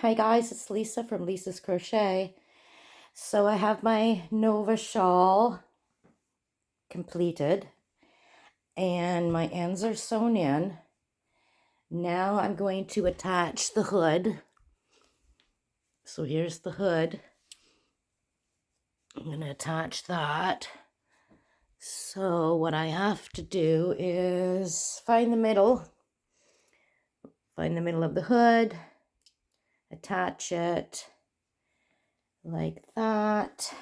Hi guys, it's Lisa from Lisa's Crochet. So I have my Nova shawl completed and my ends are sewn in. Now I'm going to attach the hood. So here's the hood. I'm going to attach that. So what I have to do is find the middle of the hood, attach it like that.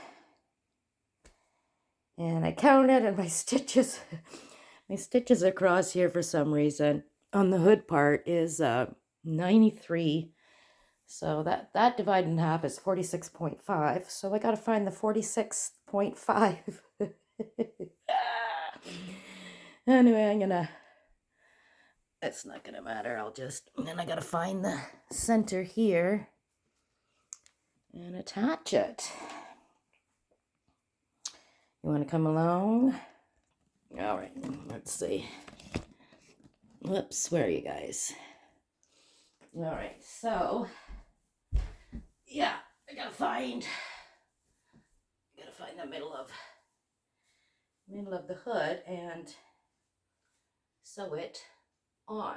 And I counted and my stitches across here for some reason on the hood part is 93. So that divided in half is 46.5. So I got to find the 46.5. Anyway, it's not gonna matter. Then I got to find the center here and attach it. You want to come along? All right, let's see. Whoops, where are you guys? All right, so yeah, I gotta find the middle of the hood and sew it on.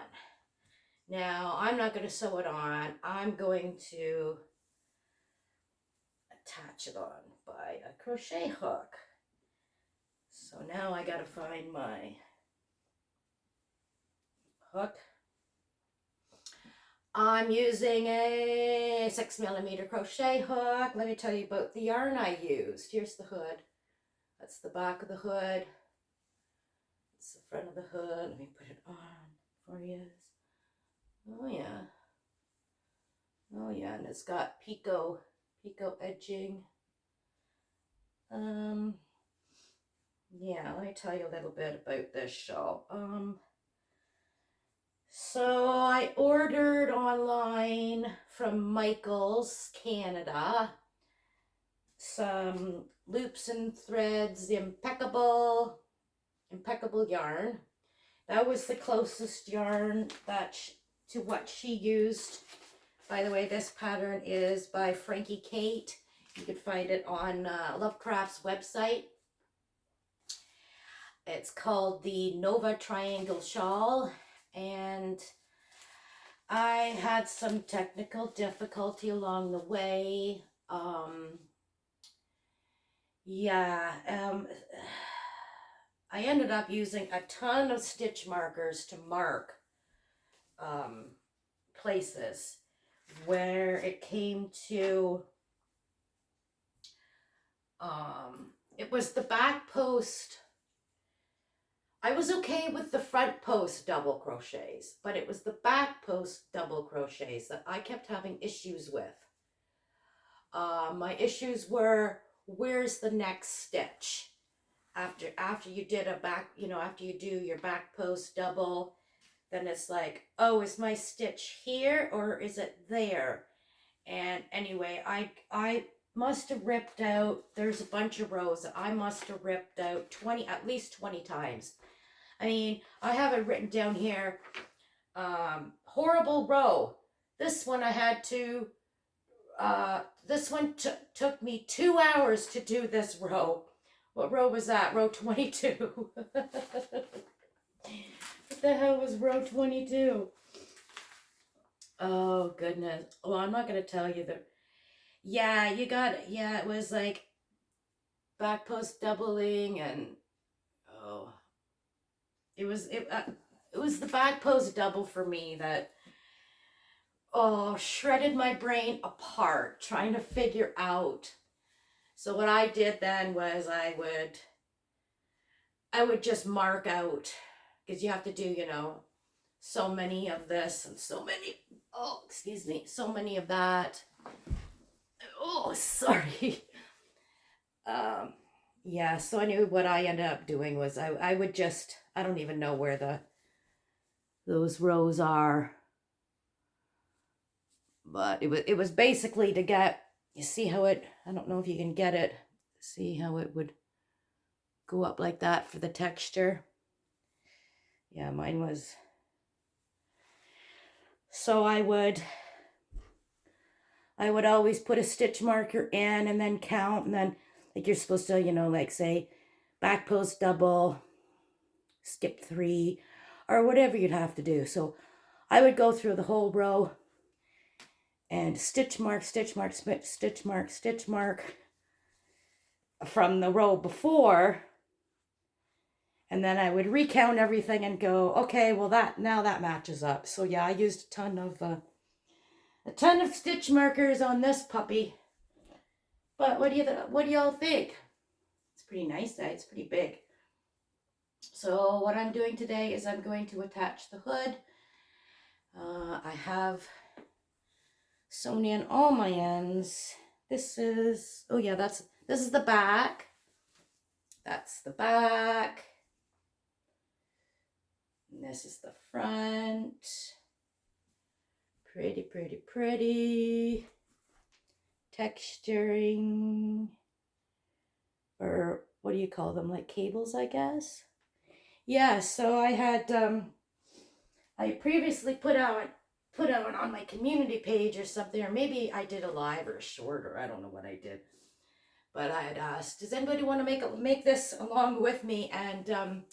Now I'm not going to sew it on. I'm going to attach it on by a crochet hook. So now I gotta find my hook. I'm using a 6mm crochet hook. Let me tell you about the yarn I used. Here's the hood. That's the back of the hood. It's the front of the hood. Let me put it on for you. Oh yeah. Oh yeah, and it's got picot edging. Yeah, let me tell you a little bit about this shawl. So I ordered online from Michael's, Canada, some loops and threads, the Impeccable yarn. That was the closest yarn to what she used. By the way, this pattern is by Frankie Kate. You could find it on Lovecraft's website. It's called the Nova Triangle Shawl, and I had some technical difficulty along the way. I ended up using a ton of stitch markers to mark places where it came to, it was the back post. I was okay with the front post double crochets, but it was the back post double crochets that I kept having issues with. My issues were, where's the next stitch? After you did a back, after you do your back post double, then it's like, oh, is my stitch here or is it there? And anyway, I must have ripped out, there's a bunch of rows that I must have ripped out at least 20 times. I mean, I have it written down here, horrible row. This one I had to, this one took me 2 hours to do this row. What row was that? Row 22. What the hell was row 22? Oh, goodness. Well, I'm not going to tell you that. Yeah, it was like back post doubling and, oh, it was the back post double for me that, shredded my brain apart trying to figure out. So what I did then was I would just mark out, because you have to do, so many of this and so many, so many of that. Oh, sorry. Yeah, so I knew what I ended up doing was I would just, I don't even know where those rows are. But it was basically to get, you see how I don't know if you can get it, see how it would go up like that for the texture. Yeah, mine was. So I would I would always put a stitch marker in and then count, and then like you're supposed to, you know, like say back post double, skip 3, or whatever you'd have to do. So I would go through the whole row and stitch mark, stitch mark, stitch mark, stitch mark from the row before, and then I would recount everything and go, okay, well now that matches up. So yeah, I used a ton of stitch markers on this puppy. But what do y'all think? It's pretty nice. It's pretty big. So what I'm doing today is I'm going to attach the hood. I have sewn in all my ends. This is, oh yeah, this is the back. That's the back. And this is the front. Pretty, pretty, pretty. Texturing. Or what do you call them? Like cables, I guess. Yeah, so I had, I previously put out on my community page or something, or maybe I did a live or a short, or I don't know what I did. But I had asked, does anybody want to make this along with me? And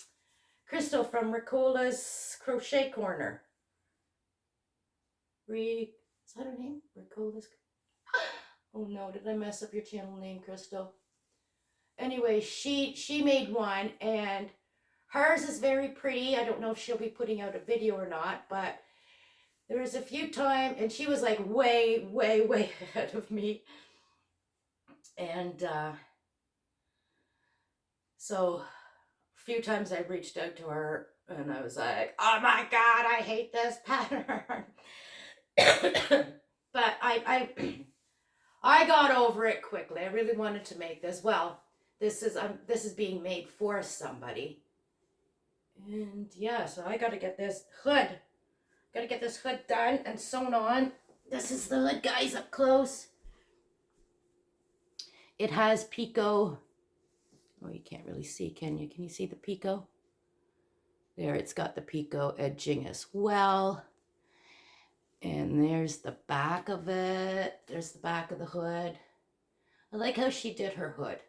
Crystal from Ricola's Crochet Corner. Is that her name? Ricola's. Oh no, did I mess up your channel name, Crystal? Anyway, she made one, and hers is very pretty. I don't know if she'll be putting out a video or not, but there was a few times, and she was like way, way, way ahead of me. And so a few times I reached out to her and I was like, oh my God, I hate this pattern. But I got over it quickly. I really wanted to make this. Well, this is being made for somebody. And yeah, so I got to get this hood. Got to get this hood done and sewn on. This is the hood, guys, up close. It has picot. Oh, you can't really see, can you? Can you see the picot? There, it's got the picot edging as well. And there's the back of it. There's the back of the hood. I like how she did her hood.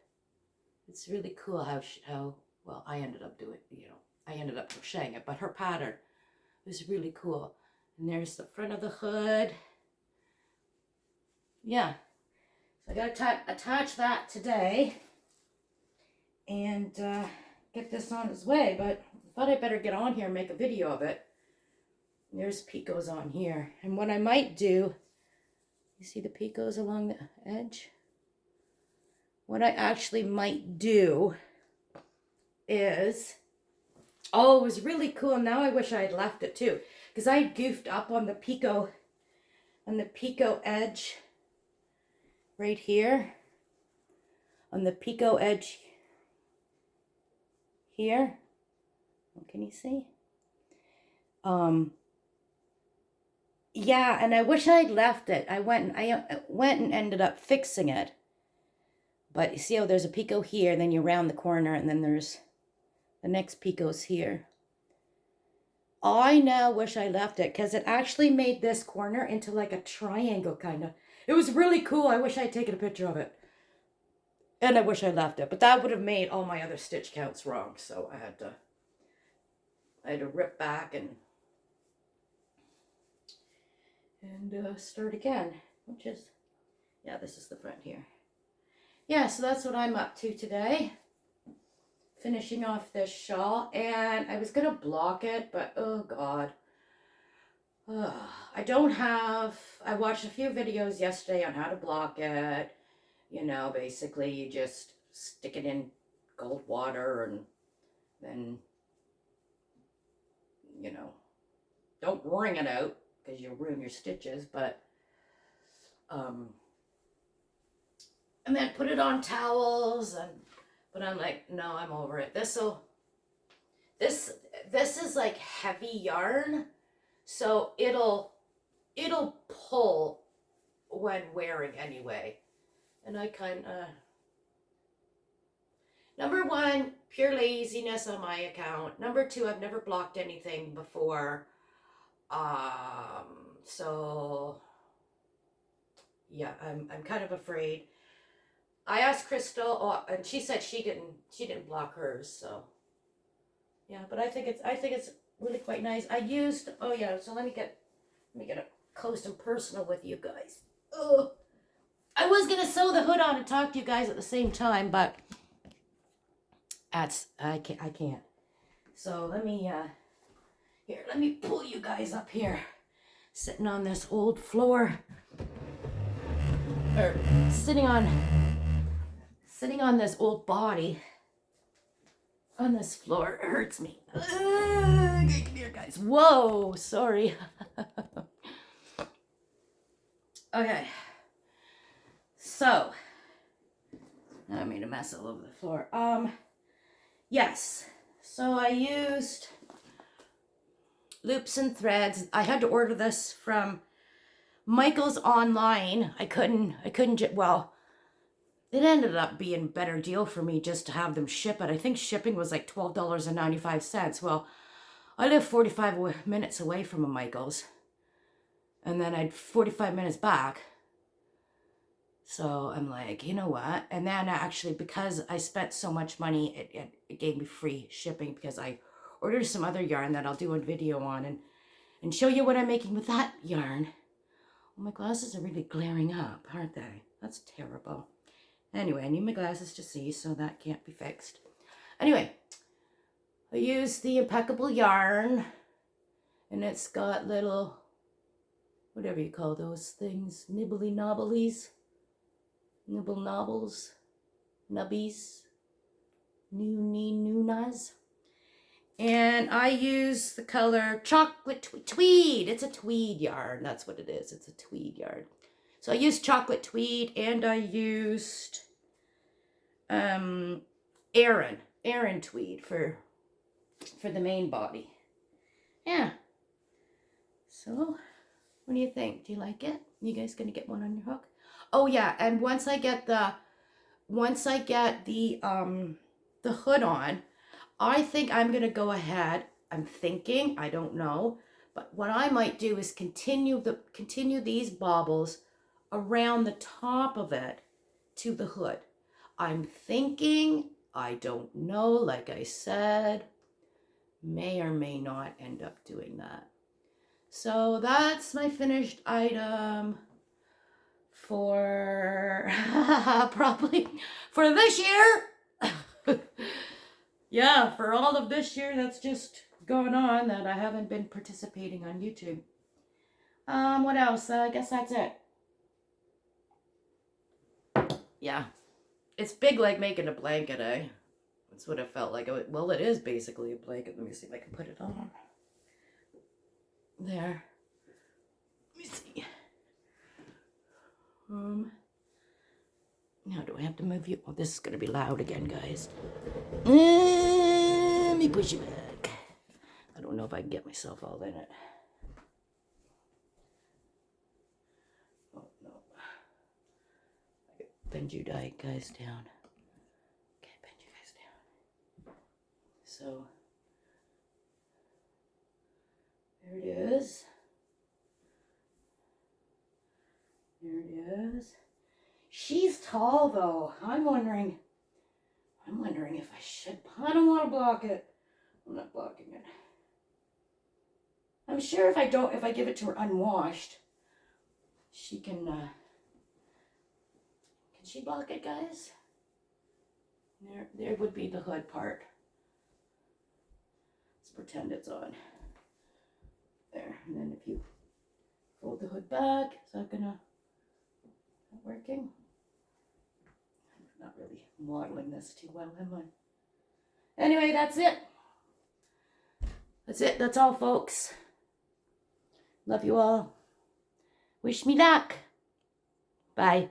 It's really cool how well, I ended up doing, I ended up crocheting it, but her pattern was really cool. And there's the front of the hood. Yeah. So I got to attach that today and get this on its way, but I thought I'd better get on here and make a video of it. There's picots on here. And what I might do, you see the picots along the edge? What I actually might do is, oh, it was really cool. Now I wish I had left it too, because I goofed up on the picot edge right here, on the picot edge here. Oh, can you see? Yeah, and I wish I'd left it. I went and ended up fixing it. But you see how there's a picot here, and then you round the corner, and then there's the next picot's here. I now wish I left it, because it actually made this corner into like a triangle kind of. It was really cool. I wish I'd taken a picture of it. And I wish I left it, but that would have made all my other stitch counts wrong. So I had to rip back and start again, which is, yeah, this is the front here. Yeah, so that's what I'm up to today. Finishing off this shawl, and I was gonna block it, but oh God. I watched a few videos yesterday on how to block it. Basically you just stick it in cold water and then, don't wring it out because you'll ruin your stitches, but, and then put it on towels, but I'm like, no, I'm over it. This is like heavy yarn, so it'll pull when wearing anyway. And I number one, pure laziness on my account. Number two, I've never blocked anything before. So yeah, I'm kind of afraid. I asked Crystal, oh, and she said she didn't block hers, so yeah, but I think it's really quite nice. I used, oh yeah, so let me get up close and personal with you guys. Oh, I was gonna sew the hood on and talk to you guys at the same time, but I can't. So let me let me pull you guys up here. Sitting on this old floor, or sitting on this old body on this floor. It hurts me. Okay, come here, guys. Whoa, sorry. Okay, so I made a mess all over the floor. Yes, so I used loops and threads. I had to order this from Michael's online. I couldn't well, it ended up being a better deal for me just to have them ship it. I think shipping was like $12.95. Well, I live 45 minutes away from a Michael's, and then I'd 45 minutes back. So I'm like, you know what? And then actually, because I spent so much money, it gave me free shipping because I ordered some other yarn that I'll do a video on and show you what I'm making with that yarn. Oh, my glasses are really glaring up, aren't they? That's terrible. Anyway, I need my glasses to see, so that can't be fixed. Anyway, I used the Impeccable yarn, and it's got little, whatever you call those things, nibbly nobblies. Nibble nobbles, nubbies, noonas. And I use the color chocolate tweed. It's a tweed yarn. That's what it is. It's a tweed yarn. So I used chocolate tweed, and I used Aran tweed for the main body. Yeah. So what do you think? Do you like it? You guys gonna get one on your hook? Oh yeah, and once I get the hood on, I think I'm gonna go ahead. I'm thinking, I don't know, but what I might do is continue these baubles around the top of it to the hood. I'm thinking, I don't know, like I said, may or may not end up doing that. So that's my finished item for probably for this year. Yeah, for all of this year that's just going on that I haven't been participating on YouTube. What else? I guess that's it. Yeah, it's big like making a blanket, eh? That's what it felt like. Well, it is basically a blanket. Let me see if I can put it on. There. Let me see. Now do I have to move you? Oh, this is going to be loud again, guys. Let me push you back. I don't know if I can get myself all in it. Oh, no. Bend you guys down. Okay, bend you guys down. So, there it is. There it is. She's tall though. I'm wondering if I should. I don't want to block it. I'm not blocking it. I'm sure if I give it to her unwashed, she can she block it, guys? There would be the hood part. Let's pretend it's on. There, and then if you fold the hood back, is that not working? I'm not really modeling this too well, am I? Anyway, that's it. That's it. That's all, folks. Love you all. Wish me luck. Bye.